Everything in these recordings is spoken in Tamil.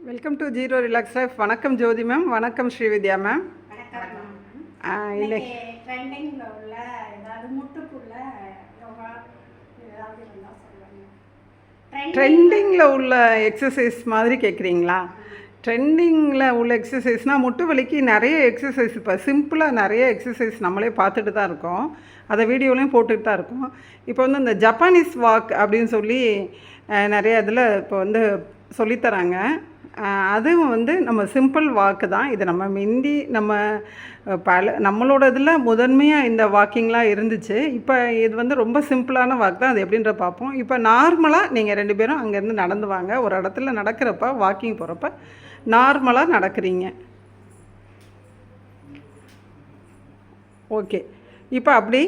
Welcome to zero relax life. வணக்கம் ஜோதி மேம். வணக்கம் ஸ்ரீவித்யா மேம். இன்னைக்கு ட்ரெண்டிங்ல உள்ள ஏதாவது முட்டுக்குள்ள யோகா ஏதாவது இருந்தா சொல்லுங்க. ட்ரெண்டிங்கில் உள்ள எக்ஸசைஸ் மாதிரி கேட்குறீங்களா? ட்ரெண்டிங்கில் உள்ள எக்ஸசைஸ்னால் முட்டு வலிக்கு நிறைய எக்ஸசைஸ், இப்போ சிம்பிளாக நிறைய எக்ஸசைஸ் நம்மளே பார்த்துட்டு தான் இருக்கோம். அதை வீடியோலையும் போட்டுட்டு தான் இருக்கோம். இப்போ வந்து இந்த ஜப்பானீஸ் வாக் அப்படின்னு சொல்லி நிறைய இதில் இப்போ வந்து சொல்லித்தராங்க. அதுவும் வந்து நம்ம சிம்பிள் வாக்கு தான். இது நம்ம முந்தி நம்மளோட இதில் முதன்மையாக இந்த வாக்கிங்லாம் இருந்துச்சு. இப்போ இது வந்து ரொம்ப சிம்பிளான வாக் தான். அது எப்படின்ற பார்ப்போம். இப்போ நார்மலாக நீங்கள் 2 பேரும் அங்கேருந்து நடந்து வாங்க. ஒரு இடத்துல நடக்கிறப்ப, வாக்கிங் போகிறப்ப நார்மலாக நடக்கிறீங்க. ஓகே. இப்போ அப்படி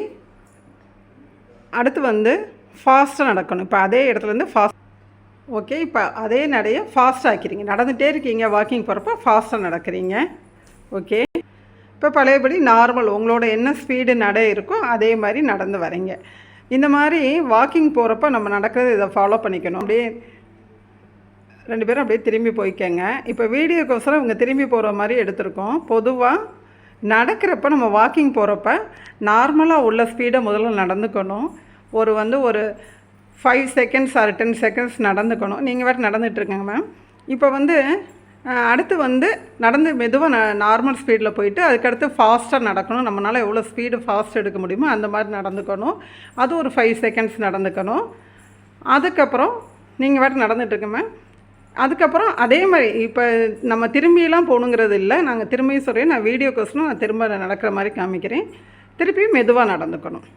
அடுத்து வந்து ஃபாஸ்ட்டாக நடக்கணும். இப்போ அதே இடத்துலேருந்து ஃபாஸ்ட். ஓகே. இப்போ அதே நடையை ஃபாஸ்ட்டாக ஆக்கிறீங்க. நடந்துகிட்டே இருக்கீங்க, வாக்கிங் போகிறப்ப ஃபாஸ்ட்டாக நடக்கிறீங்க. ஓகே. இப்போ பழையபடி நார்மல் உங்களோட என்ன ஸ்பீடு நடை இருக்கோ அதே மாதிரி நடந்து வரீங்க. இந்த மாதிரி வாக்கிங் போகிறப்ப நம்ம நடக்கிறது இதை ஃபாலோ பண்ணிக்கணும். அப்படியே 2 பேரும் அப்படியே திரும்பி போய்க்கங்க. இப்போ வீடியோக்கோசரம் இவங்க திரும்பி போகிற மாதிரி எடுத்திருக்கோம். பொதுவாக நடக்கிறப்ப நம்ம வாக்கிங் போகிறப்ப நார்மலாக உள்ள ஸ்பீடை முதல்ல நடந்துக்கணும். ஒரு 5 செகண்ட்ஸ் ஆர் 10 செகண்ட்ஸ் நடந்துக்கணும். நீங்கள் வேறு நடந்துகிட்ருக்கங்க மேம். இப்போ வந்து அடுத்து வந்து நடந்து மெதுவாக நார்மல் ஸ்பீடில் போயிட்டு அதுக்கடுத்து ஃபாஸ்ட்டாக நடக்கணும். நம்மளால் எவ்வளோ ஸ்பீடு ஃபாஸ்ட் எடுக்க முடியுமோ அந்த மாதிரி நடந்துக்கணும். அது ஒரு 5 செகண்ட்ஸ் நடந்துக்கணும். அதுக்கப்புறம் நீங்கள் வேறு நடந்துகிட்ருக்க மேம். அதுக்கப்புறம் அதே மாதிரி இப்போ நம்ம திரும்பியெல்லாம் போகணுங்கிறது இல்லை. நாங்கள் திரும்பியும் சொல்கிறேன். நான் வீடியோக்கோசரம் நான் திரும்ப நடக்கிற மாதிரி காமிக்கிறேன். திருப்பியும் மெதுவாக நடந்துக்கணும்.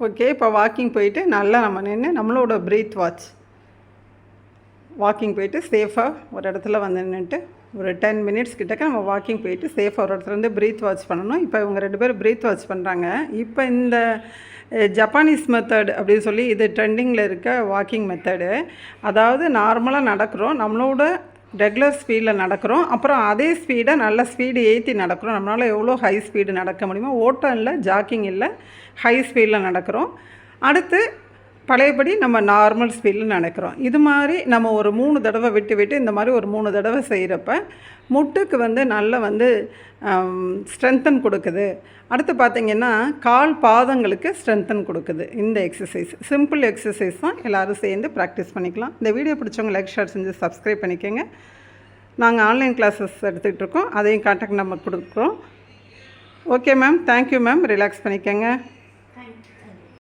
ஓகே. இப்போ வாக்கிங் போயிட்டு நல்லா நம்ம நின்று நம்மளோட ப்ரீத் வாக்கிங் போயிட்டு சேஃபாக ஒரு இடத்துல வந்து நின்றுட்டு ஒரு 10 மினிட்ஸ் கிட்டக்க நம்ம வாக்கிங் போயிட்டு சேஃபாக ஒரு இடத்துல இருந்து ப்ரீத் வாட்ச் பண்ணணும். இப்போ இவங்க 2 பேரும் ப்ரீத் வாட்ச் பண்ணுறாங்க. இப்போ இந்த ஜப்பானீஸ் மெத்தட் அப்படின்னு சொல்லி இது ட்ரெண்டிங்கில் இருக்க வாக்கிங் மெத்தடு. அதாவது நார்மலாக நடக்கிறோம், நம்மளோட ரெகுலர் ஸ்பீடில் நடக்கிறோம். அப்புறம் அதே ஸ்பீடை நல்ல ஸ்பீடு ஏற்றி நடக்கிறோம். நம்மளால் எவ்வளோ ஹை ஸ்பீடு நடக்க முடியுமோ, ஓட்டம் இல்லை, ஜாக்கிங் இல்லை, ஹை ஸ்பீடில் நடக்கிறோம். அடுத்து பழையபடி நம்ம நார்மல் ஸ்பீடில் நடக்கிறோம். இது மாதிரி நம்ம ஒரு 3 தடவை விட்டு இந்த மாதிரி ஒரு 3 தடவை செய்கிறப்ப முட்டுக்கு வந்து நல்ல ஸ்ட்ரென்தன் கொடுக்குது. அடுத்து பார்த்திங்கன்னா கால் பாதங்களுக்கு ஸ்ட்ரென்தன் கொடுக்குது. இந்த எக்ஸசைஸ் சிம்பிள் எக்ஸசைஸ் தான். எல்லோரும் சேர்ந்து ப்ராக்டிஸ் பண்ணிக்கலாம். இந்த வீடியோ பிடிச்சவங்க லைக் ஷேர் செஞ்சு சப்ஸ்கிரைப் பண்ணிக்கோங்க. நாங்கள் ஆன்லைன் கிளாஸஸ் எடுத்துகிட்டு இருக்கோம். அதையும் கான்டாக்ட் நம்பர் கொடுக்குறோம். Okay ma'am. Thank you ma'am. Relax பண்ணிக்கோங்க.